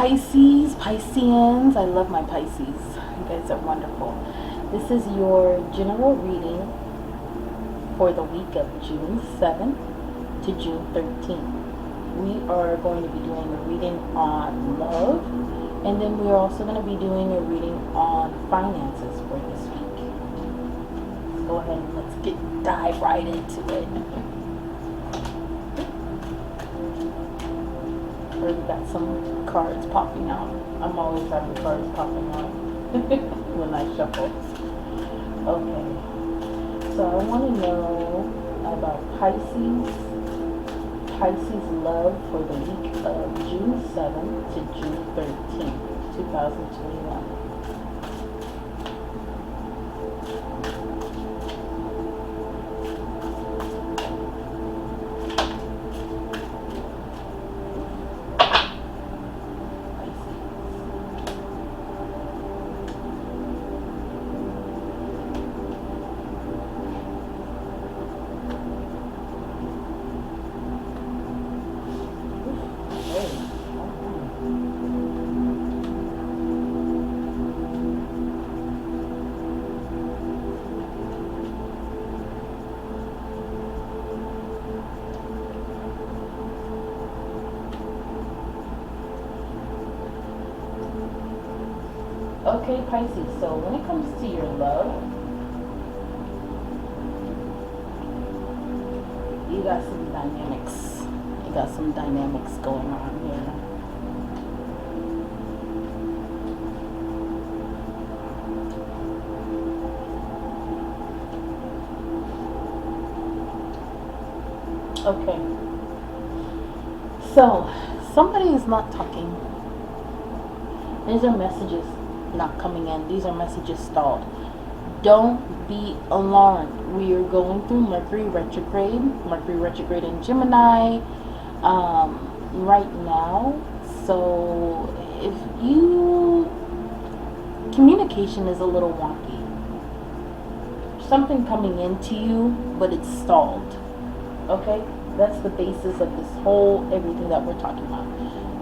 Pisces, Pisceans, I love my Pisces. You guys are wonderful. This is your general reading for the week of June 7th to June 13th. We are going to be doing a reading on love, and then we're also going to be doing a reading on finances for this week. Let's go ahead and let's dive right into it. We got some cards popping out. I'm always having cards popping out when I shuffle. Okay, so I want to know about Pisces love for the week of June 7th to June 13th, 2021. Okay, Pisces, so when it comes to your love, you got some dynamics. You got some dynamics going on here. Okay. So, somebody is not talking. These are messages not coming in. These are messages stalled. Don't be alarmed. We are going through Mercury retrograde in Gemini right now. So if communication is a little wonky. Something coming into you, but it's stalled. Okay? That's the basis of this whole everything that we're talking about.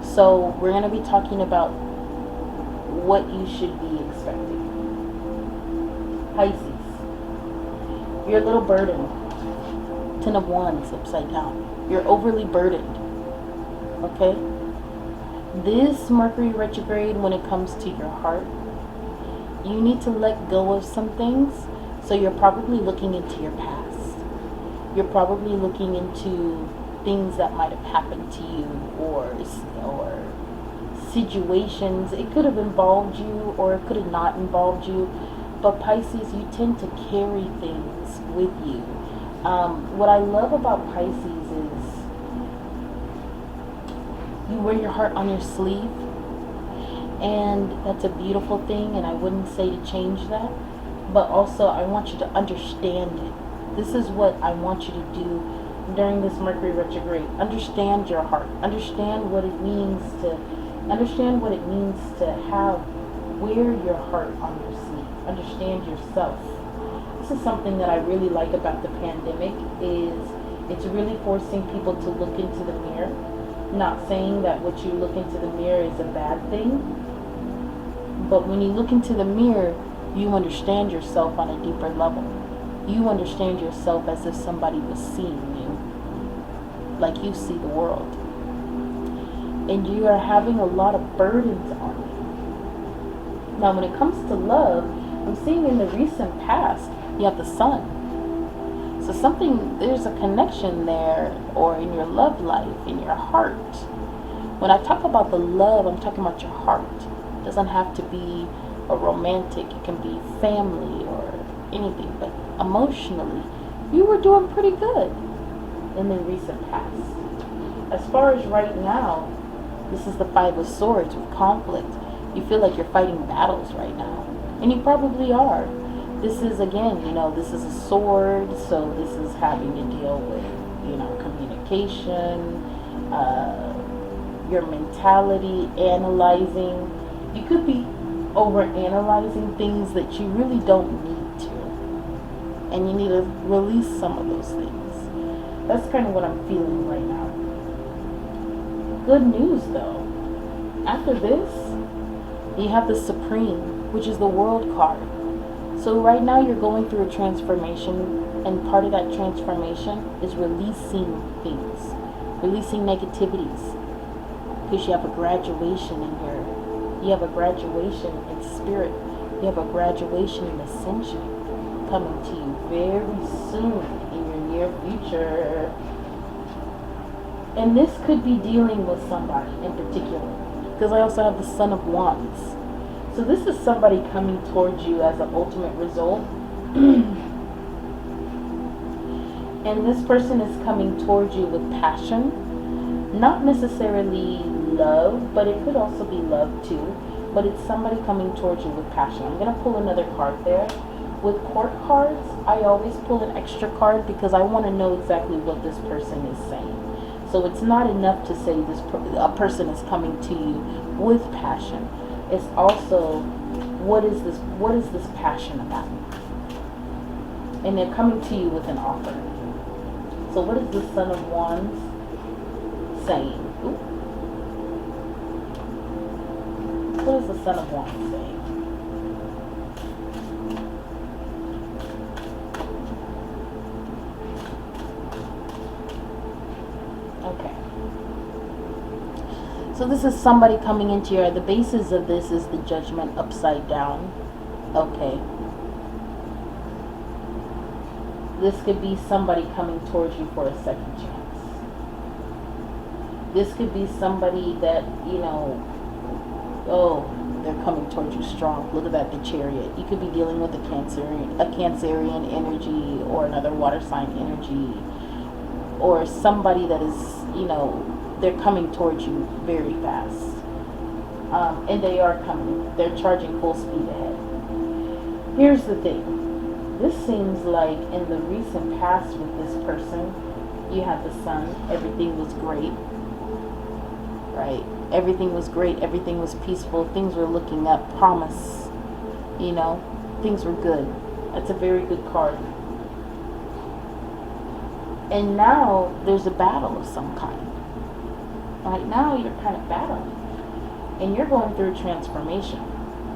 So we're going to be talking about what you should be expecting. Pisces, you're a little burdened. 10 of Wands upside down. You're overly burdened. Okay? This Mercury retrograde, when it comes to your heart, you need to let go of some things. So you're probably looking into your past. You're probably looking into things that might have happened to you or situations. It could have involved you or it could have not involved you, but Pisces, you tend to carry things with you. What I love about Pisces is you wear your heart on your sleeve, and that's a beautiful thing, and I wouldn't say to change that, but also I want you to understand it. This is what I want you to do during this Mercury retrograde. Understand your heart. Understand what it means to wear your heart on your sleeve. Understand yourself. This is something that I really like about the pandemic, is it's really forcing people to look into the mirror. Not saying that what you look into the mirror is a bad thing, but when you look into the mirror, you understand yourself on a deeper level. You understand yourself as if somebody was seeing you, like you see the world. And you are having a lot of burdens on you. Now, when it comes to love, I'm seeing in the recent past, you have the Sun. So there's a connection there, or in your love life, in your heart. When I talk about the love, I'm talking about your heart. It doesn't have to be a romantic, it can be family or anything, but emotionally, you were doing pretty good in the recent past. As far as right now, this is the Five of Swords with conflict. You feel like you're fighting battles right now. And you probably are. This is, again, this is a sword. So this is having to deal with, communication, your mentality, analyzing. You could be over-analyzing things that you really don't need to. And you need to release some of those things. That's kind of what I'm feeling right now. Good news, though. After this, you have the Supreme, which is the World card. So right now you're going through a transformation, and part of that transformation is releasing things, releasing negativities, because you have a graduation in you have a graduation in spirit, you have a graduation in ascension coming to you very soon in your near future. And this could be dealing with somebody in particular, because I also have the Son of Wands. So this is somebody coming towards you as an ultimate result. And this person is coming towards you with passion. Not necessarily love, but it could also be love too. But it's somebody coming towards you with passion. I'm going to pull another card there. With court cards, I always pull an extra card because I want to know exactly what this person is saying. So it's not enough to say a person is coming to you with passion. It's also, what is this passion about? And they're coming to you with an offer. So what is the Son of Wands saying? Ooh. What is the Son of Wands saying? Okay. So this is somebody coming into your, the basis of this is the Judgment upside down. Okay. This could be somebody coming towards you for a second chance. This could be somebody that, they're coming towards you strong. Look at that, the Chariot. You could be dealing with a Cancerian energy or another water sign energy, or somebody that is, they're coming towards you very fast. And they are coming. They're charging full speed ahead. Here's the thing. This seems like in the recent past with this person, you had the Sun, everything was great, right? Everything was great, everything was peaceful, things were looking up, promise, things were good. That's a very good card. And now there's a battle of some kind. Right now you're kind of battling, and you're going through a transformation.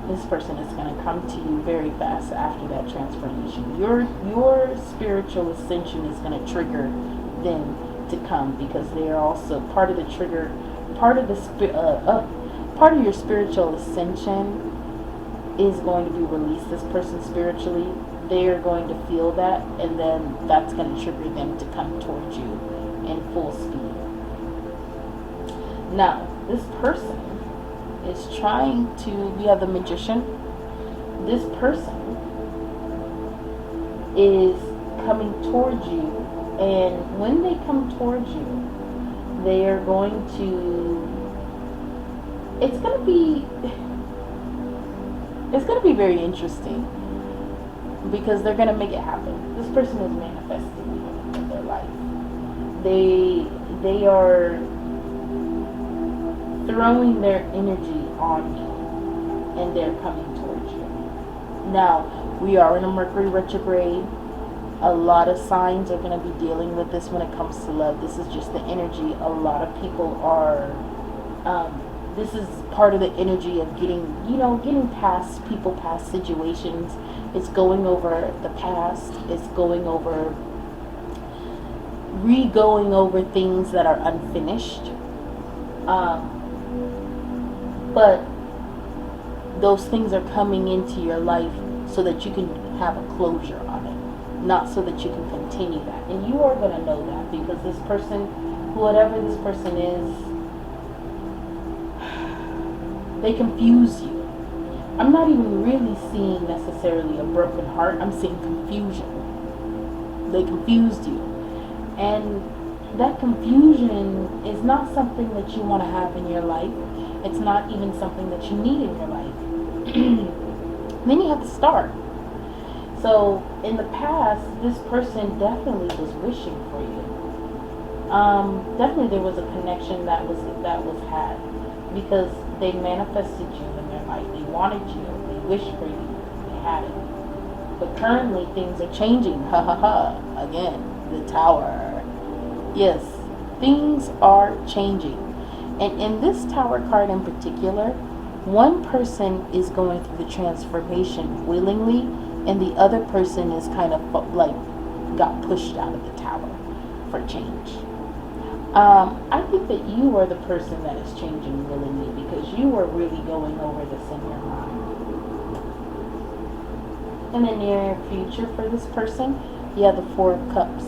This person is going to come to you very fast after that transformation. Your spiritual ascension is going to trigger them to come, because they are also part of the trigger, part of your spiritual ascension is going to be released. This person spiritually, they are going to feel that, and then that's going to trigger them to come towards you in full speed. Now, this person is trying to, we have the Magician. This person is coming towards you, and when they come towards you, they are going to, it's going to be very interesting, because they're going to make it happen. This person is manifesting in their life. They are throwing their energy on you, and they're coming towards you. Now, we are in a Mercury retrograde. A lot of signs are going to be dealing with this when it comes to love. This is just the energy. A lot of people are, this is part of the energy of getting past people, past situations. It's going over the past. It's going over, re-going over things that are unfinished. But those things are coming into your life so that you can have a closure on it, not so that you can continue that. And you are going to know that, because this person, whatever this person is, they confuse you. I'm not even really seeing necessarily a broken heart. I'm seeing confusion. They confused you. And that confusion is not something that you want to have in your life. It's not even something that you need in your life. Then you have to start. So in the past, this person definitely was wishing for you. Definitely there was a connection that was had, because they manifested you in their life. They wanted you. They wished for you. They had it. But currently things are changing. Ha ha ha. Again, the Tower. Yes, things are changing. And in this Tower card in particular, one person is going through the transformation willingly, and the other person is kind of like got pushed out of the Tower for change. I think that you are the person that is changing willingly, because you are really going over this in your mind. In the near future for this person, you have the Four of Cups.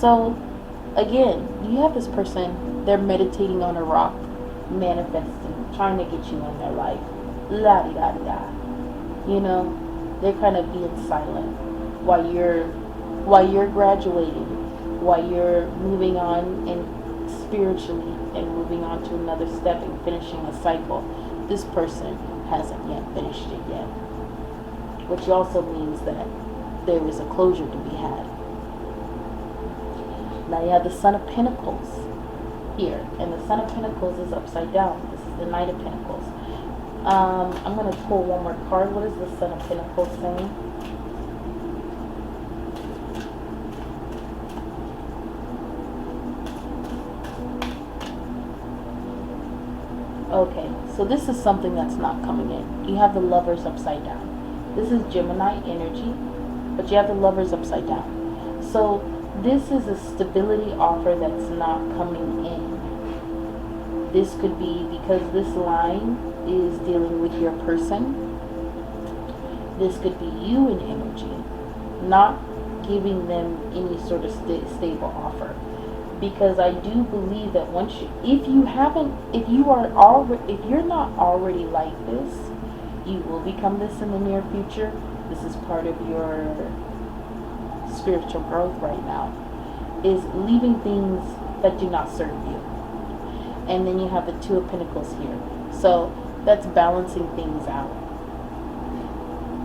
So again, you have this person, they're meditating on a rock, manifesting, trying to get you in their life. La di da di da. You know, they're kind of being silent while you're graduating, while you're moving on and spiritually and moving on to another step and finishing a cycle. This person hasn't yet finished it yet, which also means that there is a closure to be had. Now you have the Sun of Pentacles here, and the Sun of Pentacles is upside down. This is the Knight of Pentacles. I'm going to pull one more card. What is the Sun of Pentacles saying? Okay, so this is something that's not coming in. You have the Lovers upside down. This is Gemini energy, but you have the Lovers upside down. So this is a stability offer that's not coming in. This could be because this line is dealing with your person. This could be you in energy, not giving them any sort of stable offer. Because I do believe that once you, if you're not already like this, you will become this in the near future. This is part of your spiritual growth right now, is leaving things that do not serve you. And then you have the Two of Pentacles here. So that's balancing things out.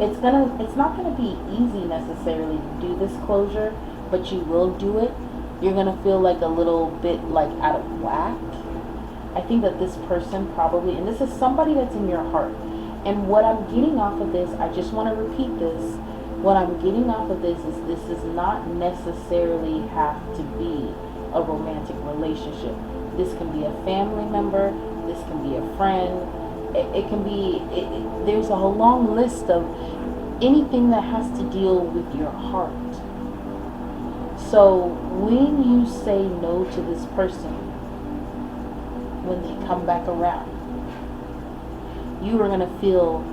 It's not gonna be easy necessarily to do this closure, but you will do it. You're going to feel like a little bit like out of whack. I think that this person probably, and this is somebody that's in your heart. And what I'm getting off of this, I just want to repeat this. What I'm getting off of this is not necessarily have to be a romantic relationship. This can be a family member. This can be a friend. It can be, there's a whole long list of anything that has to deal with your heart. So when you say no to this person, when they come back around, you are going to feel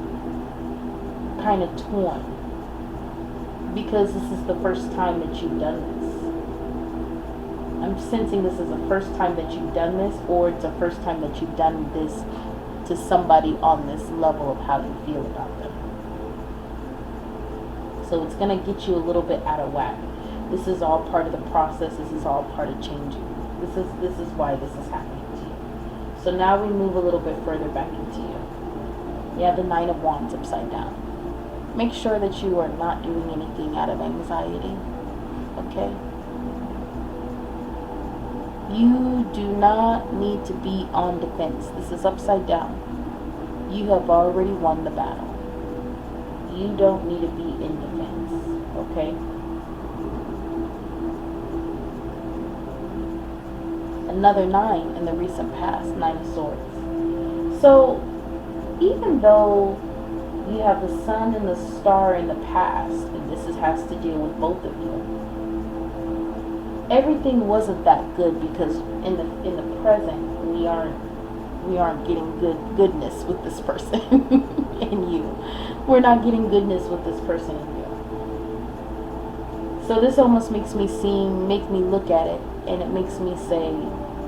kind of torn, because this is the first time that you've done this. I'm sensing this is the first time that you've done this, or it's the first time that you've done this to somebody on this level of how you feel about them. So it's going to get you a little bit out of whack. This is all part of the process. This is all part of changing. This is why this is happening to you. So now we move a little bit further back into you. You have the Nine of Wands upside down. Make sure that you are not doing anything out of anxiety. Okay? You do not need to be on defense. This is upside down. You have already won the battle. You don't need to be in defense. Okay? Another 9 in the recent past, 9 of Swords. So even though you have the Sun and the Star in the past, and this has to deal with both of you, everything wasn't that good, because in the present we aren't getting goodness with this person in you. We're not getting goodness with this person in you. So this almost makes me look at it, and it makes me say,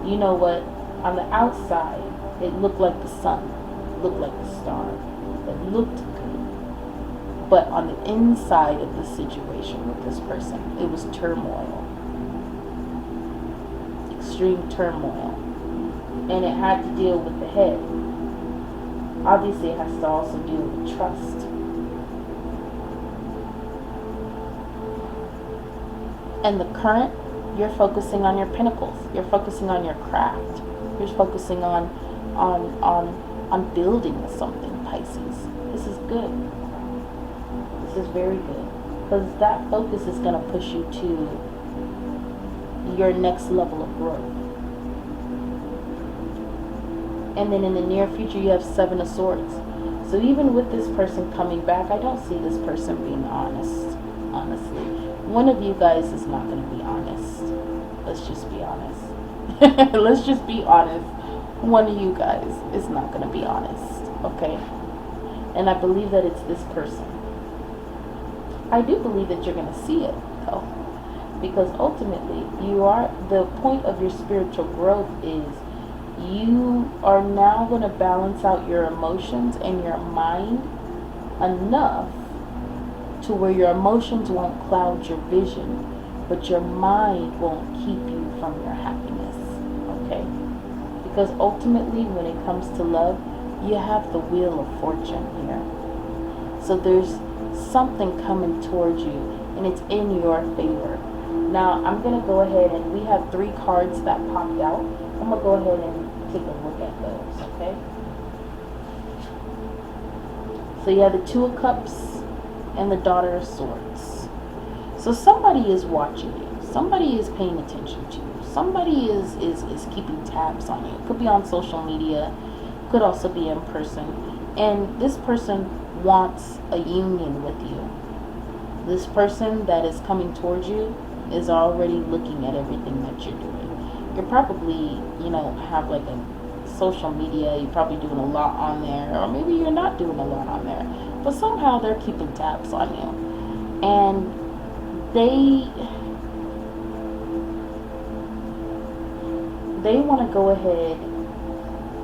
you know what, on the outside, it looked like the sun, it looked like the star, it looked good. But on the inside of the situation with this person, it was turmoil, extreme turmoil. And it had to deal with the head. Obviously, it has to also deal with trust. And the current, you're focusing on your pinnacles. You're focusing on your craft. You're focusing on building something, Pisces. This is good. This is very good. Because that focus is going to push you to your next level of growth. And then in the near future, you have Seven of Swords. So even with this person coming back, I don't see this person being honest, honestly. One of you guys is not going to be honest. Let's just be honest. Let's just be honest. One of you guys is not going to be honest, okay? And I believe that it's this person. I do believe that you're going to see it, though. Because ultimately, the point of your spiritual growth is you are now going to balance out your emotions and your mind enough to where your emotions won't cloud your vision, but your mind won't keep you from your happiness, okay? Because ultimately, when it comes to love, you have the Wheel of Fortune here. So there's something coming towards you, and it's in your favor. Now, I'm going to go ahead, and we have 3 cards that popped out. I'm going to go ahead and take a look at those, okay? So you have the Two of Cups and the Daughter of Swords. So somebody is watching you. Somebody is paying attention to you. Somebody is keeping tabs on you. It could be on social media. Could also be in person. And this person wants a union with you. This person that is coming towards you is already looking at everything that you're doing. You're probably, have like a social media. You're probably doing a lot on there. Or maybe you're not doing a lot on there. But somehow they're keeping tabs on you. And they want to go ahead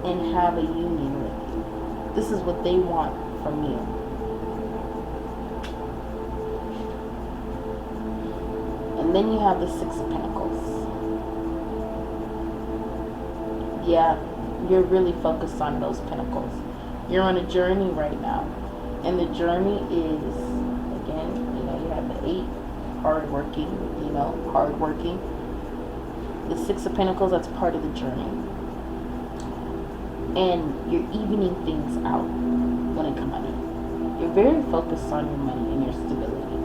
and have a union with you. This is what they want from you. And then you have the Six of Pentacles. Yeah, you're really focused on those pentacles. You're on a journey right now. And the journey is, again, you have the 8, hardworking. The Six of Pentacles, that's part of the journey. And you're evening things out when it comes to money. You're very focused on your money and your stability.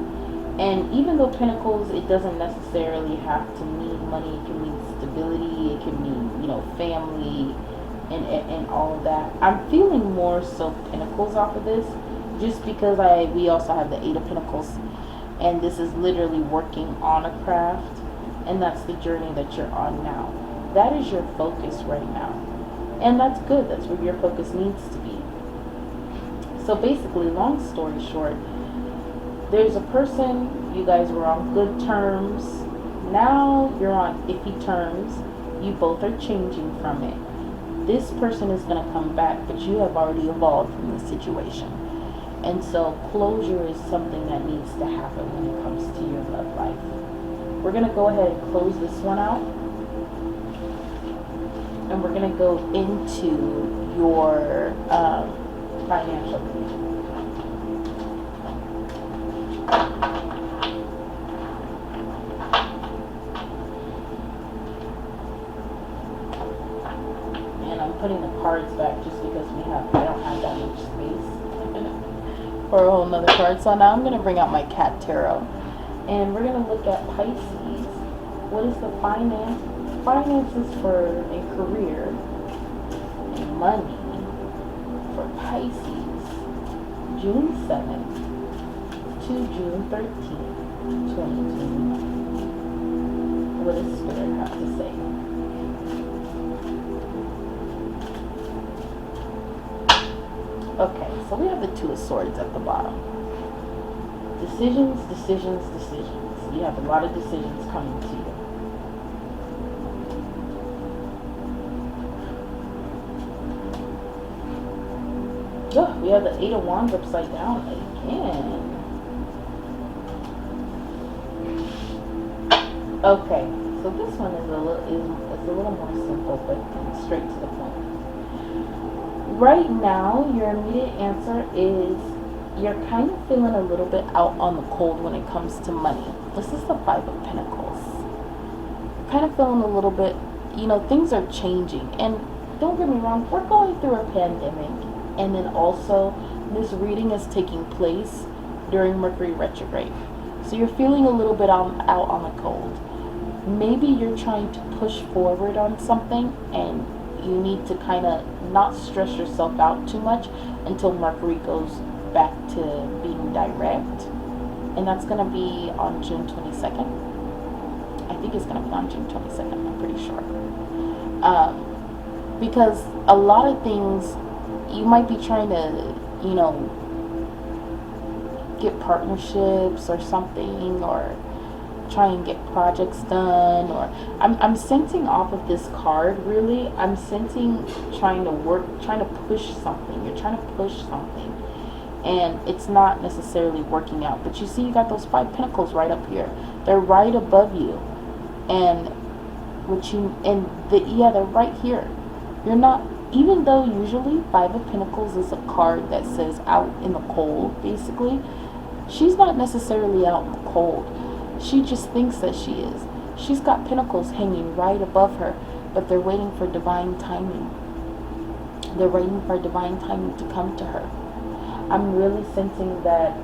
And even though Pentacles, it doesn't necessarily have to mean money. It can mean stability. It can mean, family and all of that. I'm feeling more so Pentacles off of this, just because we also have the 8 of Pentacles. And this is literally working on a craft. And that's the journey that you're on now. That is your focus right now. And that's good. That's where your focus needs to be. So basically, long story short, there's a person, you guys were on good terms. Now you're on iffy terms. You both are changing from it. This person is going to come back, but you have already evolved from the situation. And so closure is something that needs to happen when it comes to your love life. We're going to go ahead and close this one out. And we're going to go into your financial condition. Putting the cards back just because I don't have that much space for a whole nother card. So now I'm going to bring out my Cat Tarot, and we're going to look at Pisces. What is the finances for a career and money for Pisces, June 7th to June 13th, 2021? What does Spirit have to say? Okay, so we have the Two of Swords at the bottom. Decisions. You have a lot of decisions coming to you. Oh, we have the 8 of Wands upside down again. Okay, so this one is a little more simple, but straight to the point. Right now, your immediate answer is you're kind of feeling a little bit out on the cold when it comes to money. This is the 5 of Pentacles. You're kind of feeling a little bit, things are changing. And don't get me wrong, we're going through a pandemic. And then also, this reading is taking place during Mercury retrograde. So you're feeling a little bit out on the cold. Maybe you're trying to push forward on something and you need to kind of not stress yourself out too much until Mercury goes back to being direct. And that's going to be on June 22nd. I think it's going to be on June 22nd, I'm pretty sure. Because a lot of things, you might be trying to, you know, get partnerships or something, or try and get projects done, or I'm sensing off of this card, really, I'm sensing trying to push something. You're trying to push something, and it's not necessarily working out. But you see, you got those 5 pentacles right up here. They're right above you, and they're right here. You're not, even though usually 5 of Pentacles is a card that says out in the cold, basically, she's not necessarily out in the cold. She just thinks that she is. She's got pentacles hanging right above her, but they're waiting for divine timing. They're waiting for divine timing to come to her. I'm really sensing that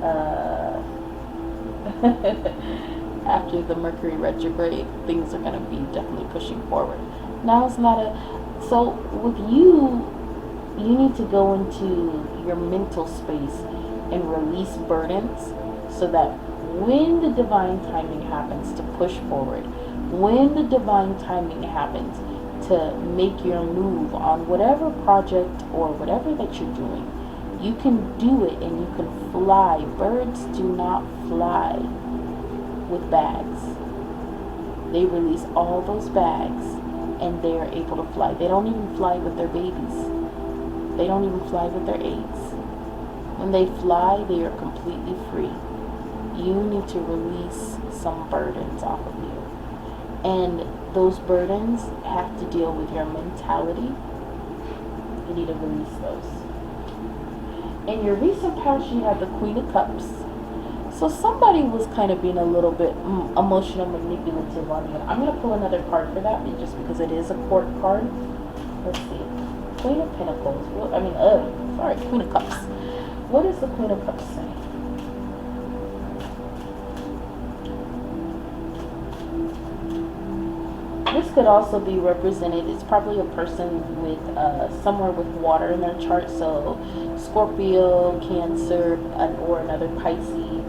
after the Mercury retrograde, things are going to be definitely pushing forward. Now it's not so with you need to go into your mental space and release burdens, so that when the divine timing happens to push forward, when the divine timing happens to make your move on whatever project or whatever that you're doing, you can do it and you can fly. Birds do not fly with bags. They release all those bags and they are able to fly. They don't even fly with their babies. They don't even fly with their eggs. When they fly, they are completely free. You need to release some burdens off of you. And those burdens have to deal with your mentality. You need to release those. In your recent past, you had the Queen of Cups. So somebody was kind of being a little bit emotional, manipulative on you. I'm going to pull another card for that, just because it is a court card. Let's see. Queen of Pentacles. Queen of Cups. What is the Queen of Cups saying? This could also be represented, it's probably a person with somewhere with water in their chart, so Scorpio, Cancer, or another Pisces.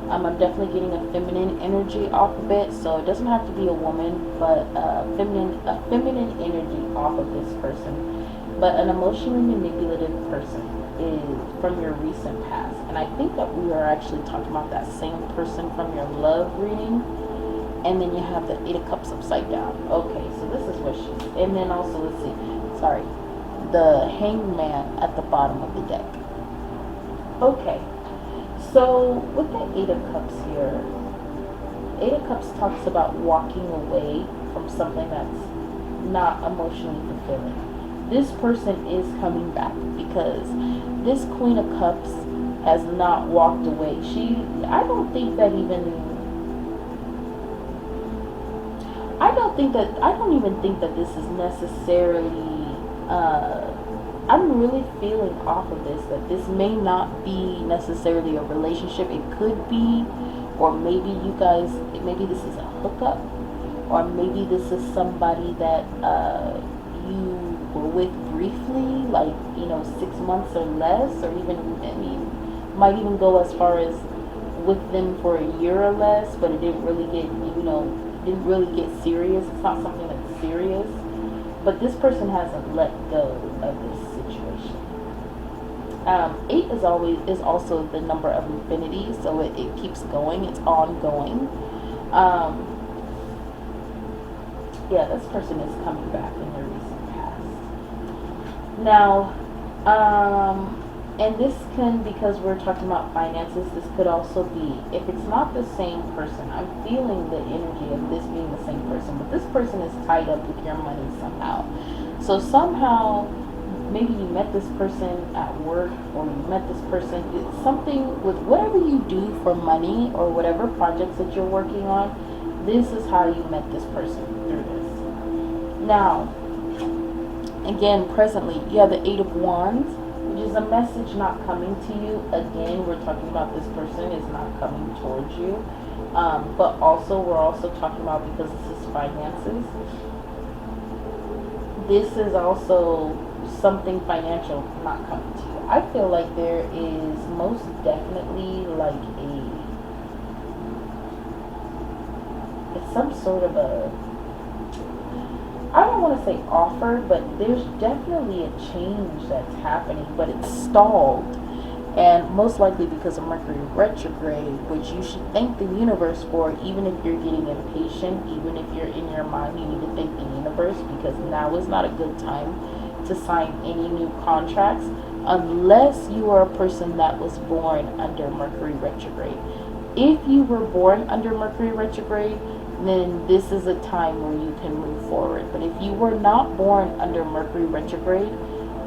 I'm definitely getting a feminine energy off of it, so it doesn't have to be a woman, but a feminine energy off of this person. But an emotionally manipulative person is from your recent past, and I think that we are actually talking about that same person from your love reading. And then you have the 8 of Cups upside down. Okay, so this is what she's... And then also, let's see. Sorry. The Hangman at the bottom of the deck. Okay. So, with the 8 of Cups here, 8 of Cups talks about walking away from something that's not emotionally fulfilling. This person is coming back, because this Queen of Cups has not walked away. I don't even think that this is necessarily, I'm really feeling off of this, that this may not be necessarily a relationship. It could be, or maybe maybe this is a hookup, or maybe this is somebody that you were with briefly, like, 6 months or less, or even, might even go as far as with them for a year or less, but it didn't really get, didn't really get serious. It's not something that's serious, but this person hasn't let go of this situation. 8 is also the number of infinity, so it keeps going. It's ongoing. Yeah, this person is coming back in their recent past. Now, and this can, because we're talking about finances, this could also be, if it's not the same person, I'm feeling the energy of this being the same person, but this person is tied up with your money somehow. So somehow, maybe you met this person at work, or you met this person, it's something with whatever you do for money, or whatever projects that you're working on, this is how you met this person through this. Now, again, presently, you have the 8 of Wands, which is a message not coming to you. Again, we're talking about this person is not coming towards you. But also, we're also talking about, because this is finances, this is also something financial not coming to you. I feel like there is most definitely like it's some sort of a, I don't want to say offer, but there's definitely a change that's happening, but it's stalled. And most likely because of Mercury retrograde, which you should thank the universe for. Even if you're getting impatient, even if you're in your mind, you need to thank the universe, because now is not a good time to sign any new contracts unless you are a person that was born under Mercury retrograde. If you were born under Mercury retrograde, then this is a time where you can move forward. But if you were not born under Mercury retrograde,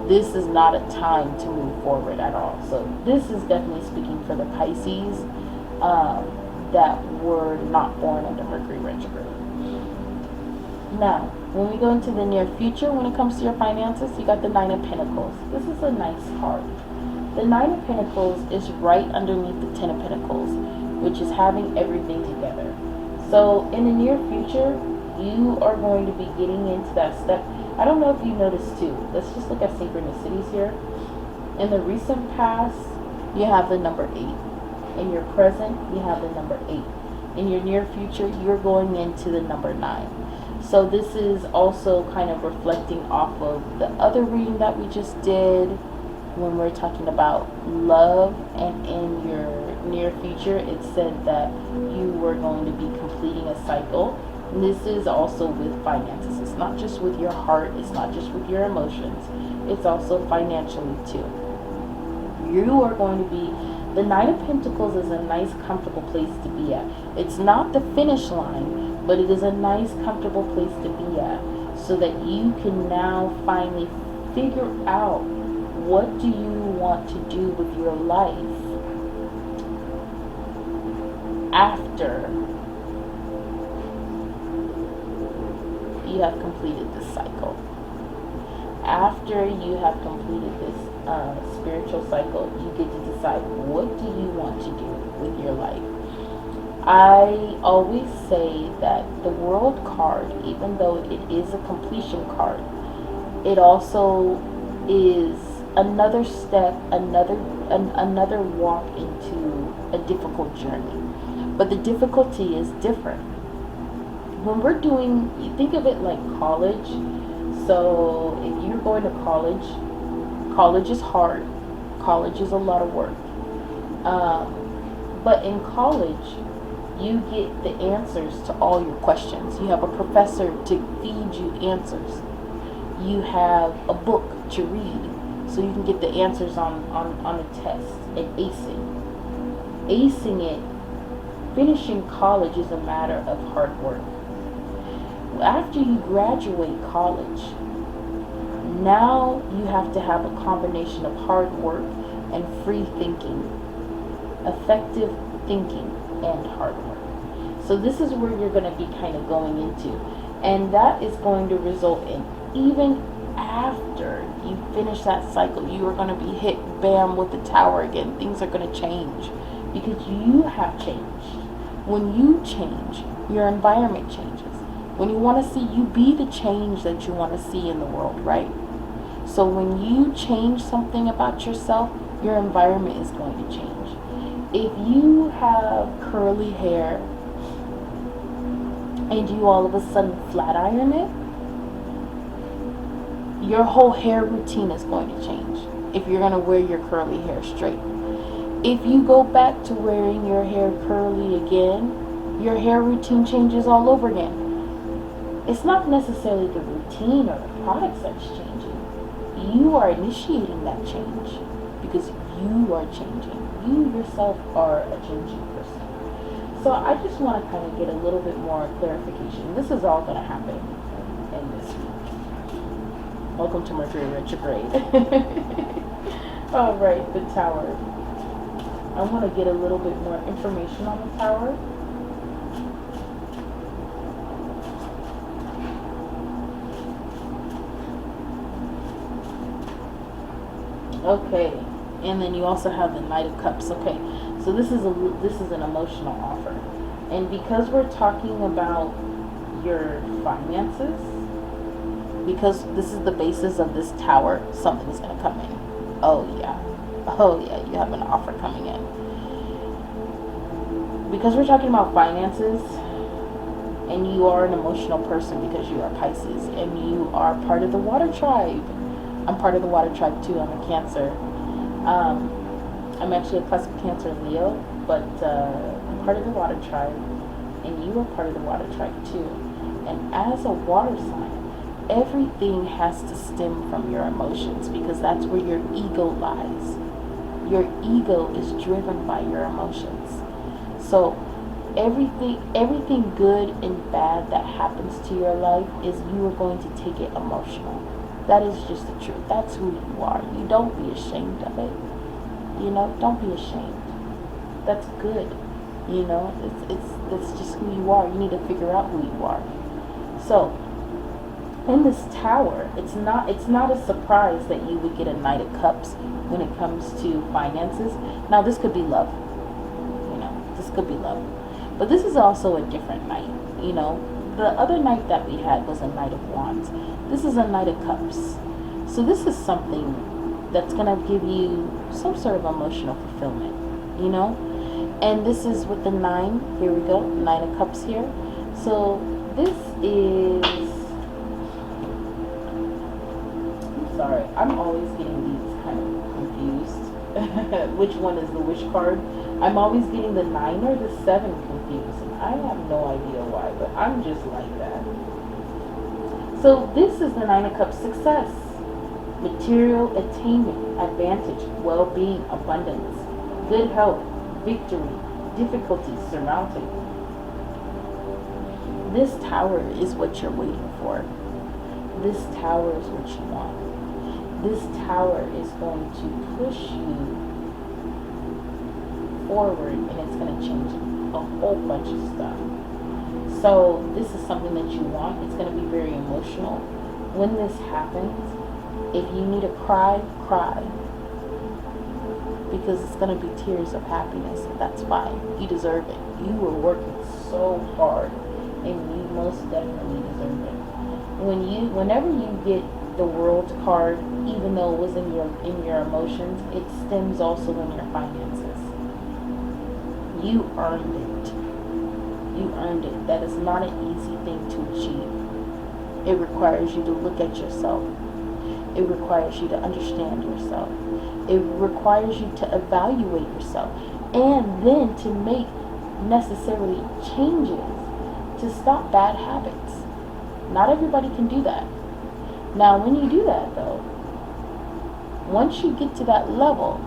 this is not a time to move forward at all. So this is definitely speaking for the Pisces that were not born under Mercury retrograde. Now, when we go into the near future, when it comes to your finances, you got the Nine of Pentacles. This is a nice card. The Nine of Pentacles is right underneath the Ten of Pentacles, which is having everything together. So in the near future, you are going to be getting into that step. I don't know if you noticed too. Let's just look at synchronicities here. In the recent past, you have the number 8. In your present, you have the number 8. In your near future, you're going into the number 9. So this is also kind of reflecting off of the other reading that we just did when we're talking about love. And in your near future, it said that you were going to be completing a cycle. And this is also with finances. It's not just with your heart. It's not just with your emotions. It's also financially too. You are going to be, the Nine of Pentacles is a nice, comfortable place to be at. It's not the finish line, but it is a nice, comfortable place to be at, so that you can now finally figure out, what do you want to do with your life after you have completed this cycle. After you have completed this spiritual cycle, you get to decide, what do you want to do with your life. I always say that the World card, even though it is a completion card, it also is another step, another walk into a difficult journey. But the difficulty is different. When we're doing, you think of it like college. So if you're going to college, college is hard. College is a lot of work. But in college, you get the answers to all your questions. You have a professor to feed you answers. You have a book to read, so you can get the answers on a test and acing it. Finishing college is a matter of hard work. After you graduate college, now you have to have a combination of hard work and free thinking, effective thinking, and hard work. So this is where you're going to be kind of going into, and that is going to result in, even after you finish that cycle, you are going to be hit bam with the tower again. Things are going to change because you have changed. When you change, your environment changes. When you want to see, you be the change that you want to see in the world, right? So when you change something about yourself, your environment is going to change. If you have curly hair and you all of a sudden flat iron it, your whole hair routine is going to change if you're going to wear your curly hair straight. If you go back to wearing your hair curly again, your hair routine changes all over again. It's not necessarily the routine or the products that's changing. You are initiating that change because you are changing. You yourself are a changing person. So I just want to kind of get a little bit more clarification. This is all going to happen in this week. Welcome to Mercury retrograde. All right, the Tower. I want to get a little bit more information on the Tower. Okay, and then you also have the Knight of Cups. Okay, so this is an emotional offer, and because we're talking about your finances, Because this is the basis of this tower, something's going to come in. Oh yeah. Oh yeah, you have an offer coming in. Because we're talking about finances, and you are an emotional person because you are Pisces, and you are part of the water tribe. I'm part of the water tribe too. I'm a Cancer. I'm actually a cusp Cancer Leo, but I'm part of the water tribe, and you are part of the water tribe too. And as a water sign, everything has to stem from your emotions, because that's where your ego lies. Your ego is driven by your emotions. So everything good and bad that happens to your life is you are going to take it emotional. That is just the truth. That's who you are. You don't be ashamed of it. Don't be ashamed. That's good. That's just who you are. You need to figure out who you are. So in this tower, it's not a surprise that you would get a Knight of Cups when it comes to finances. Now this could be love. This could be love. But this is also a different Knight. The other Knight that we had was a Knight of Wands. This is a Knight of Cups. So this is something that's going to give you some sort of emotional fulfillment, And this is with the 9. Here we go. 9 of Cups here. So this is... I'm sorry. I'm always getting these kind of confused. Which one is the wish card? I'm always getting the 9 or the 7 confused. I have no idea why, but I'm just like that. So this is the 9 of Cups: success, material attainment, advantage, well-being, abundance, good health, victory, difficulties surmounted. This tower is what you're waiting for. This tower is what you want. This tower is going to push you forward, and it's going to change a whole bunch of stuff. So this is something that you want. It's going to be very emotional. When this happens, if you need to cry, cry. Because it's going to be tears of happiness. That's fine. You deserve it. You were working so hard, and you most definitely deserve it. Whenever you get the World card, even though it was in your emotions, it stems also in your finances. You earned it. You earned it. That is not an easy thing to achieve. It requires you to look at yourself. It requires you to understand yourself. It requires you to evaluate yourself, and then to make necessary changes to stop bad habits. Not everybody can do that. Now, when you do that, though, once you get to that level,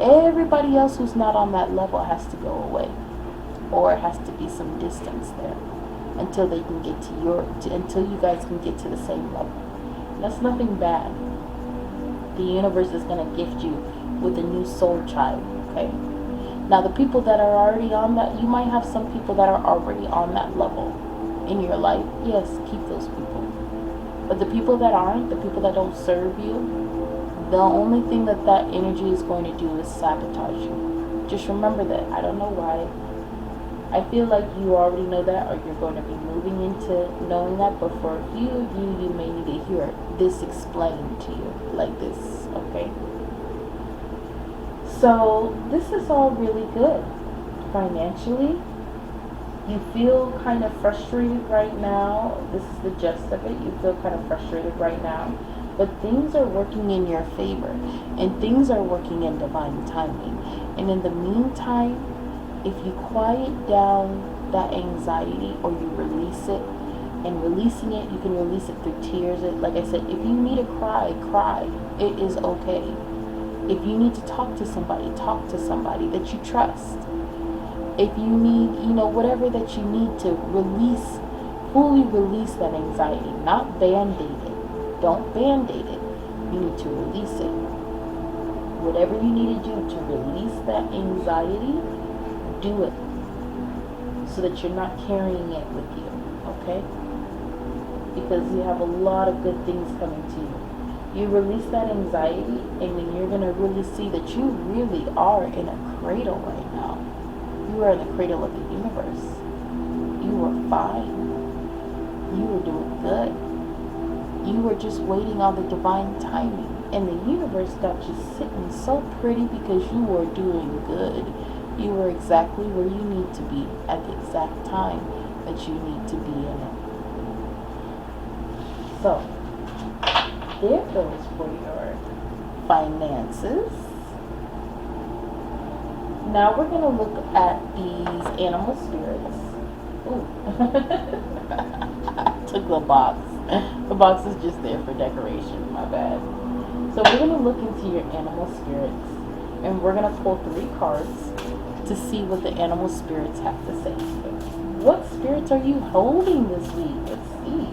everybody else who's not on that level has to go away, or it has to be some distance there until they can get until you guys can get to the same level. That's nothing bad. The universe is going to gift you with a new soul child, okay? Now, the people that are already on that, you might have some people that are already on that level in your life. Yes, keep those people. But the people that aren't, the people that don't serve you, the only thing that energy is going to do is sabotage you. Just remember that. I don't know why. I feel like you already know that, or you're going to be moving into knowing that, but for a few of you, you may need to hear this explained to you like this, okay? So this is all really good. Financially, you feel kind of frustrated right now. This is the gist of it. You feel kind of frustrated right now, but things are working in your favor, and things are working in divine timing. And in the meantime, if you quiet down that anxiety, or you release it, and releasing it, you can release it through tears. Like I said, if you need to cry, cry. It is okay. If you need to talk to somebody that you trust. If you need, whatever that you need to release, fully release that anxiety, not band-aid it. Don't band-aid it. You need to release it. Whatever you need to do to release that anxiety, do it, so that you're not carrying it with you, okay? Because you have a lot of good things coming to you. You release that anxiety, and then you're going to really see that you really are in a cradle right now. You are in the cradle of the universe. You are fine. You are doing good. You were just waiting on the divine timing. And the universe got you sitting so pretty because you were doing good. You were exactly where you need to be at the exact time that you need to be in it. So, there goes for your finances. Now we're going to look at these animal spirits. Ooh. I took the box. The box is just there for decoration, my bad. So we're going to look into your animal spirits, and we're going to pull 3 cards to see what the animal spirits have to say. What spirits are you holding this week? Let's see.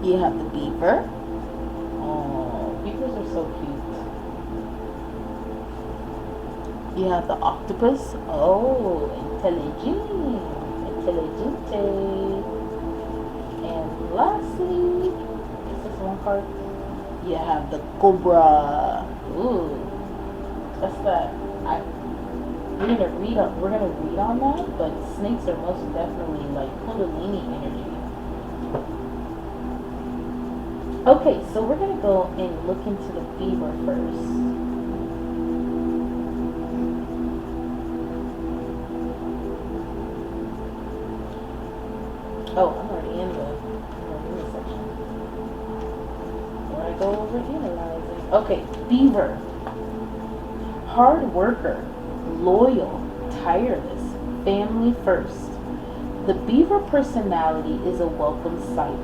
You have the beaver. Oh, beavers are so cute. You have the octopus. Oh, intelligente. And lastly, is this one card? You have the cobra. Ooh, that's that. We're gonna read on that, but snakes are most definitely like Kundalini energy. Okay, so we're gonna go and look into the beaver first. Oh, I'm already in the section. Where I go over analyzing. Okay, beaver. Hard worker, loyal, tireless, family first. The beaver personality is a welcome sight.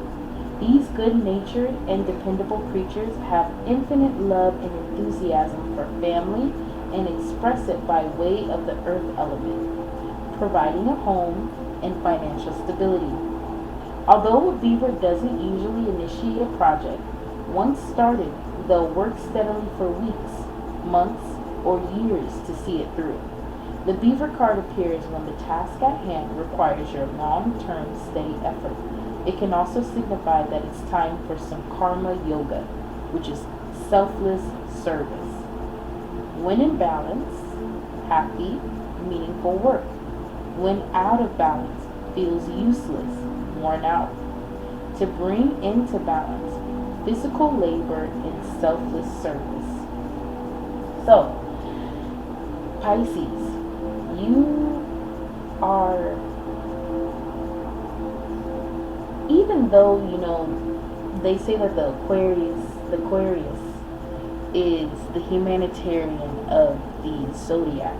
These good-natured and dependable creatures have infinite love and enthusiasm for family and express it by way of the earth element, providing a home and financial stability. Although a beaver doesn't usually initiate a project, once started, they'll work steadily for weeks, months, or years to see it through. The beaver card appears when the task at hand requires your long-term, steady effort. It can also signify that it's time for some karma yoga, which is selfless service. When in balance, happy, meaningful work. When out of balance, feels useless, worn out. To bring into balance, physical labor and selfless service. So, Pisces, you are, even though, they say that the Aquarius is the humanitarian of the zodiac.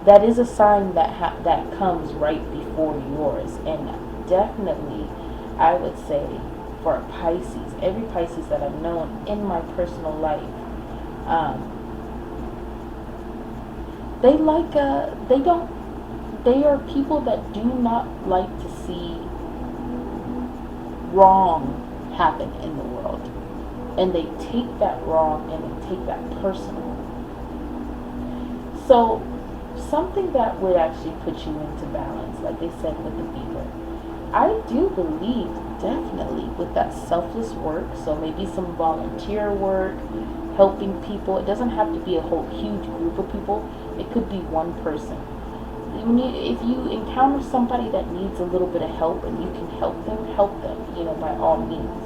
That is a sign that comes right before yours, and definitely, I would say, for a Pisces, every Pisces that I've known in my personal life, they are people that do not like to see wrong happen in the world, and they take that wrong and they take that personal. So something that would actually put you into balance, like they said with the beaver, I do believe definitely with that selfless work. So maybe some volunteer work, helping people. It doesn't have to be a whole huge group of people. It could be one person. If you encounter somebody that needs a little bit of help and you can help them, by all means.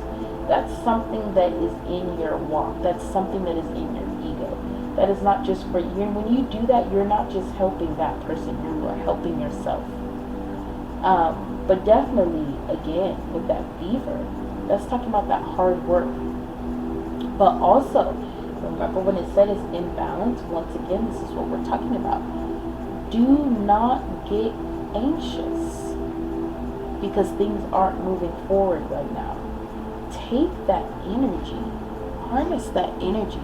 That's something that is in your walk. That's something that is in your ego. That is not just for you. And when you do that, you're not just helping that person, you are helping yourself. But definitely, again, with that beaver, that's talking about that hard work. But also, remember when it said it's imbalance, once again, this is what we're talking about. Do not get anxious because things aren't moving forward right now. Take that energy, harness that energy,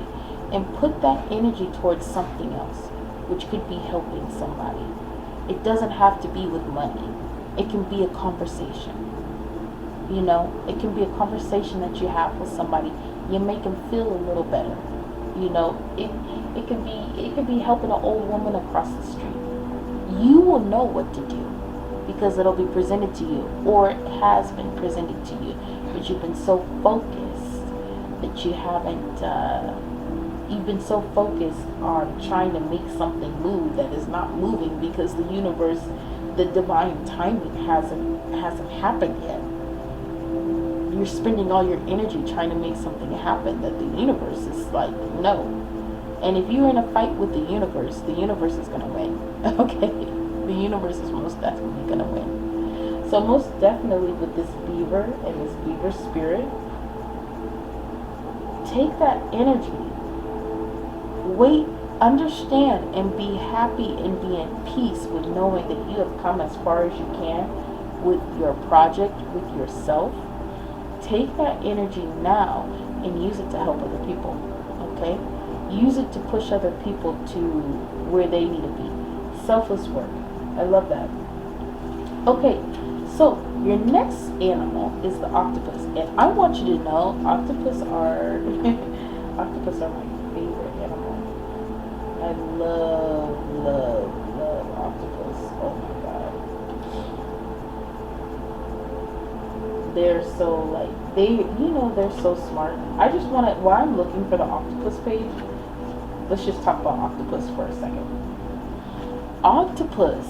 and put that energy towards something else, which could be helping somebody. It doesn't have to be with money. It can be a conversation. It can be a conversation that you have with somebody. You make them feel a little better. It could be helping an old woman across the street. You will know what to do because it'll be presented to you, or it has been presented to you, but you've been so focused that you haven't, you've been so focused on trying to make something move that is not moving because the universe, the divine timing hasn't happened yet. You're spending all your energy trying to make something happen that the universe is like, no. And if you're in a fight with the universe is going to win. Okay? The universe is most definitely going to win. So most definitely with this beaver and this beaver spirit, take that energy, wait, understand, and be happy and be in peace with knowing that you have come as far as you can with your project, with yourself. Take that energy now and use it to help other people, okay? Use it to push other people to where they need to be. Selfless work. I love that. Okay, so your next animal is the octopus. And I want you to know, octopus are octopus are my favorite animal. I love octopus. Oh my god. They're so like, they're so smart. I just want to, while I'm looking for the octopus page, let's just talk about octopus for a second. Octopus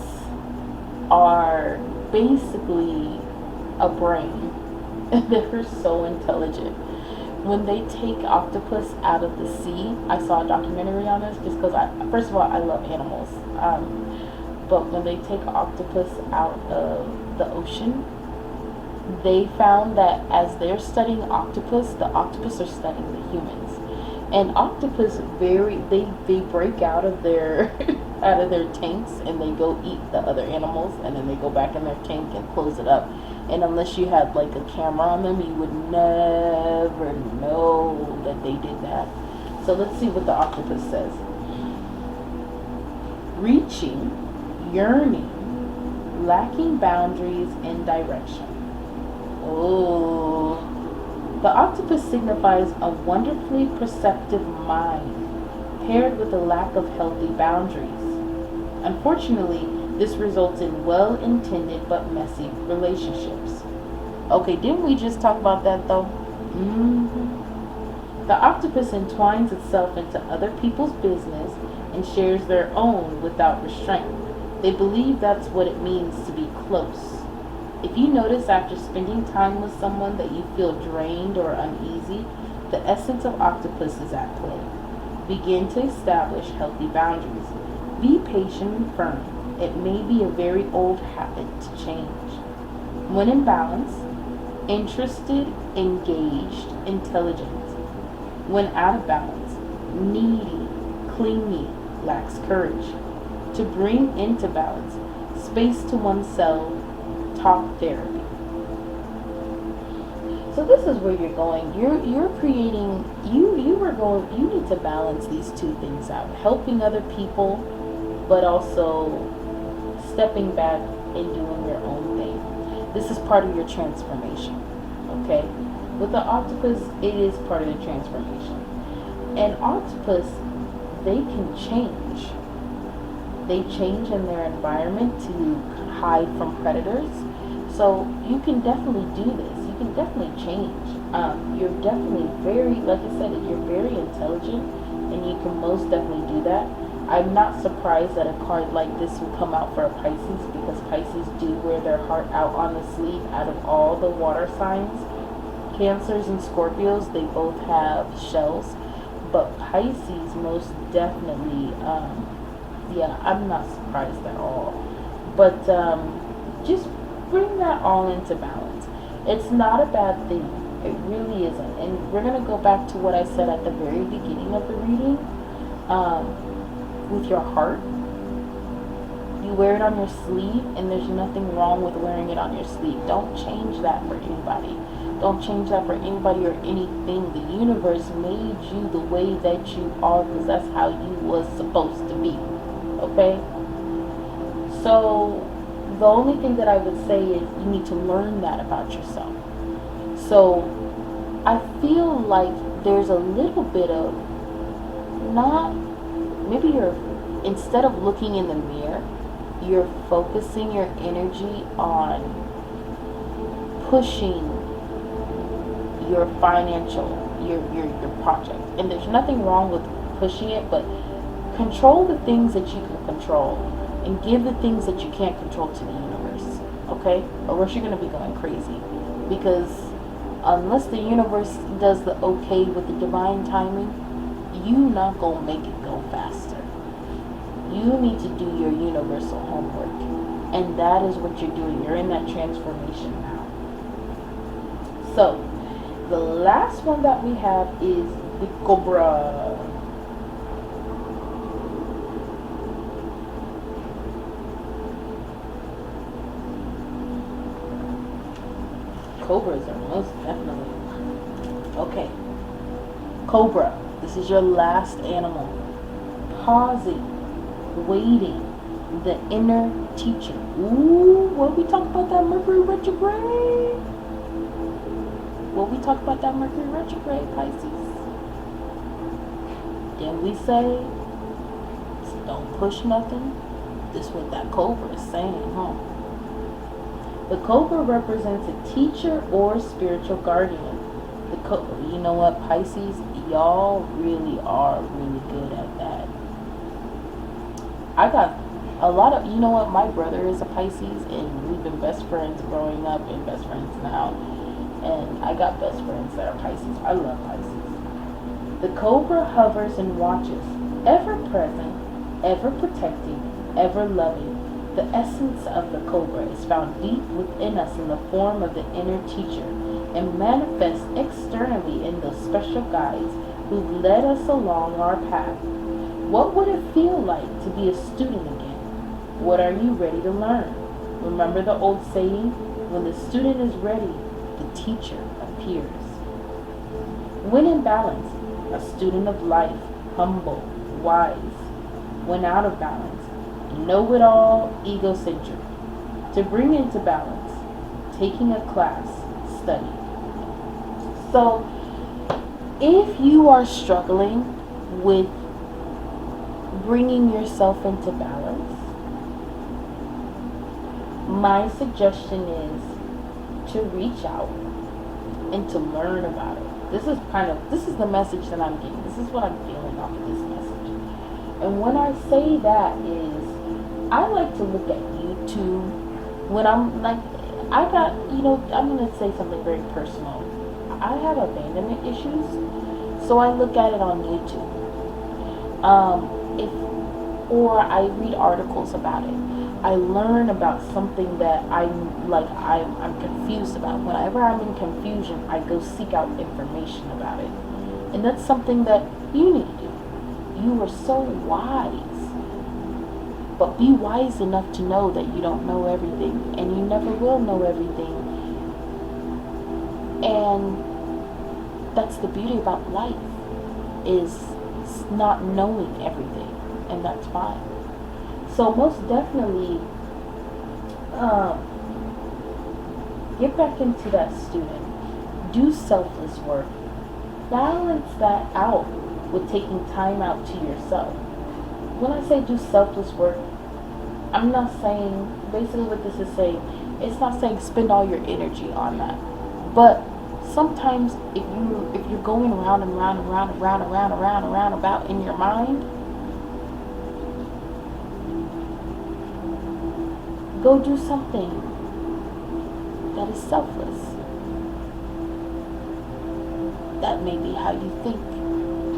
are basically a brain. They're so intelligent. When they take octopus out of the sea, I saw a documentary on this just because first of all, I love animals. But when they take octopus out of the ocean, they found that as they're studying octopus, the octopus are studying the humans. And octopus they break out of their out of their tanks and they go eat the other animals, and then they go back in their tank and close it up. And unless you had like a camera on them, you would never know that they did that. So let's see what the octopus says. Reaching, yearning, lacking boundaries and direction. Oh, the octopus signifies a wonderfully perceptive mind paired with a lack of healthy boundaries. Unfortunately, this results in well-intended but messy relationships. Okay, didn't we just talk about that though? The octopus entwines itself into other people's business and shares their own without restraint. They believe that's what it means to be close. If you notice after spending time with someone that you feel drained or uneasy, the essence of octopus is at play. Begin to establish healthy boundaries. Be patient and firm. It may be a very old habit to change. When in balance, interested, engaged, intelligent. When out of balance, needy, clingy, lacks courage. To bring into balance, space to oneself, talk therapy. So this is where you're going. You're creating, you need to balance these two things out. Helping other people, but also stepping back and doing your own thing. This is part of your transformation. Okay? With the octopus, it is part of the transformation. And octopus, they can change. They change in their environment to hide from predators. So you can definitely do this. You can definitely change. You're definitely very, like I said, you're very intelligent, and you can most definitely do that. I'm not surprised that a card like this will come out for a Pisces, because Pisces do wear their heart out on the sleeve. Out of all the water signs, Cancers and Scorpios, they both have shells, but Pisces most definitely, yeah, I'm not surprised at all. But just bring that all into balance. It's not a bad thing. It really isn't. And we're going to go back to what I said at the very beginning of the reading. With your heart, you wear it on your sleeve, and there's nothing wrong with wearing it on your sleeve. Don't change that for anybody. Don't change that for anybody or anything. The universe made you the way that you are, because that's how you was supposed to be. Okay? So the only thing that I would say is you need to learn that about yourself. So I feel like there's a little bit of maybe you're, instead of looking in the mirror, you're focusing your energy on pushing your financial your project. And there's nothing wrong with pushing it, but control the things that you can control and give the things that you can't control to the universe. Okay? Or else you're going to be going crazy. Because unless the universe does the okay with the divine timing, you not going to make it go faster. You need to do your universal homework. And that is what you're doing. You're in that transformation now. So, the last one that we have is the Cobra. Cobras are most definitely. Okay. Cobra. This is your last animal. Pausing. Waiting. The inner teacher. Ooh, when we talk about that Mercury retrograde. When we talk about that Mercury retrograde, Pisces. Then we say, don't push nothing. This is what that Cobra is saying, huh? The Cobra represents a teacher or spiritual guardian. You know what, Pisces? Y'all really are really good at that. I got a lot of, you know what, my brother is a Pisces, and we've been best friends growing up and best friends now. And I got best friends that are Pisces. I love Pisces. The Cobra hovers and watches, ever present, ever protecting, ever loving. The essence of the Cobra is found deep within us in the form of the inner teacher and manifests externally in those special guides who've led us along our path. What would it feel like to be a student again? What are you ready to learn? Remember the old saying, when the student is ready, the teacher appears. When in balance, a student of life, humble, wise. When out of balance, know-it-all, egocentric. To bring into balance, taking a class, study. So, if you are struggling with bringing yourself into balance, my suggestion is to reach out and to learn about it. This is the message that I'm getting. This is what I'm feeling off of this message. And when I say that is, I like to look at YouTube when I'm like, I'm going to say something very personal. I have abandonment issues, so I look at it on YouTube. Or I read articles about it. I learn about something that I'm confused about. Whenever I'm in confusion, I go seek out information about it. And that's something that you need to do. You are so wise. But be wise enough to know that you don't know everything. And you never will know everything. And that's the beauty about life, is not knowing everything. And that's fine. So most definitely, get back into that student. Do selfless work. Balance that out with taking time out to yourself. When I say do selfless work, I'm not saying, basically what this is saying, it's not saying spend all your energy on that. But sometimes if you're going around and round and round and round and round and round and round about in your mind, go do something that is selfless. That may be how you think.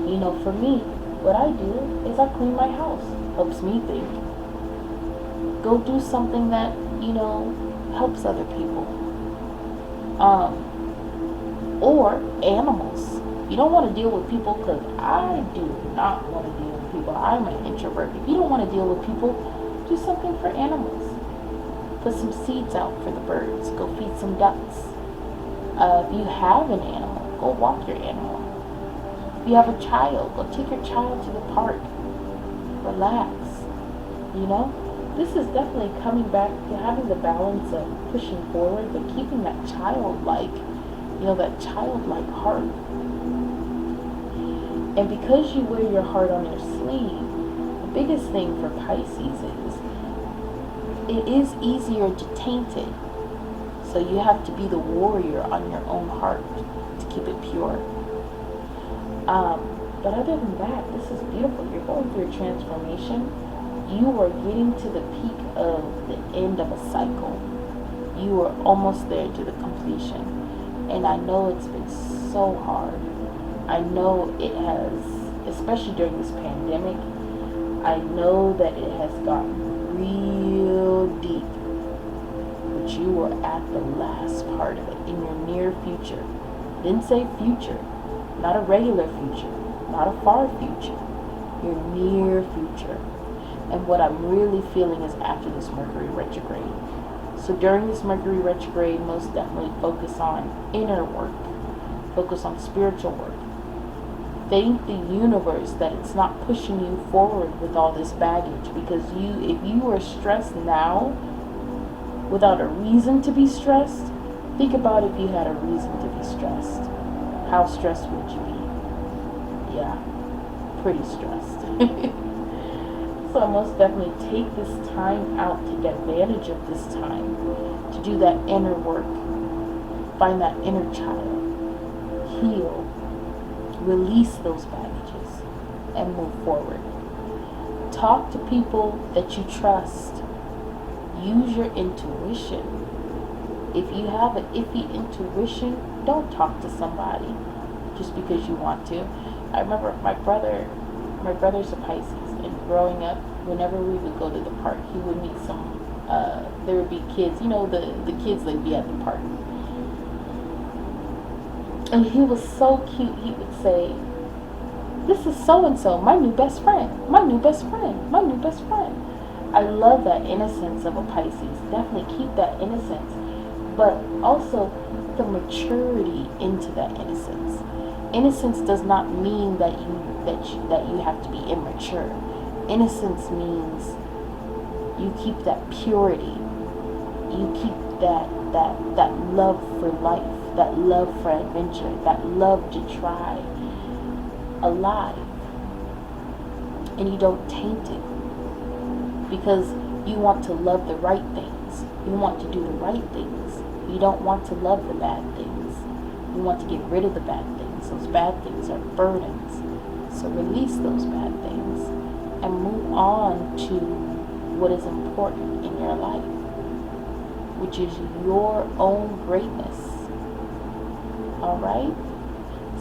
You know, for me, what I do is I clean my house. Helps me think. Go do something that, helps other people. Or animals. You don't want to deal with people, because I do not want to deal with people. I'm an introvert. If you don't want to deal with people, do something for animals. Put some seeds out for the birds. Go feed some ducks. If you have an animal, go walk your animal. If you have a child, go take your child to the park. Relax. This is definitely coming back to having the balance of pushing forward, but keeping that childlike, that childlike heart. And because you wear your heart on your sleeve, the biggest thing for Pisces is, it is easier to taint it. So you have to be the warrior on your own heart to keep it pure. But other than that, this is beautiful. You're going through a transformation. You are getting to the peak of the end of a cycle. You are almost there to the completion. And I know it's been so hard. I know it has, especially during this pandemic, I know that it has gotten real deep. But you are at the last part of it in your near future. Didn't say future, not a regular future, not a far future, your near future. And what I'm really feeling is after this Mercury retrograde. So during this Mercury retrograde, most definitely focus on inner work, focus on spiritual work. Thank the universe that it's not pushing you forward with all this baggage, because if you are stressed now without a reason to be stressed, think about if you had a reason to be stressed. How stressed would you be? Yeah, pretty stressed. So most definitely take this time out, take advantage of this time to do that inner work. Find that inner child. Heal. Release those baggages and move forward. Talk to people that you trust. Use your intuition. If you have an iffy intuition, don't talk to somebody just because you want to. I remember my brother's a Pisces, and growing up, whenever we would go to the park, he would meet there would be kids, the kids that would be at the park. And he was so cute, he would say, "This is so-and-so, my new best friend, my new best friend, my new best friend." I love that innocence of a Pisces. Definitely keep that innocence, but also the maturity into that innocence. Innocence does not mean that you have to be immature. Innocence means you keep that purity. You keep that love for life, that love for adventure, that love to try alive. And you don't taint it, because you want to love the right things. You want to do the right things. You don't want to love the bad things. You want to get rid of the bad things. Those bad things are burdens. So release those bad things and move on to what is important in your life, which is your own greatness. Alright?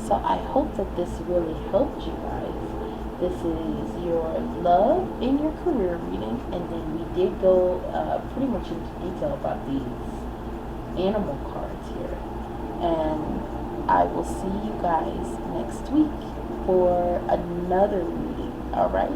So I hope that this really helped you guys. This is your love in your career reading, and then we did go pretty much into detail about these animal cards here. And I will see you guys next week for another reading. Alright?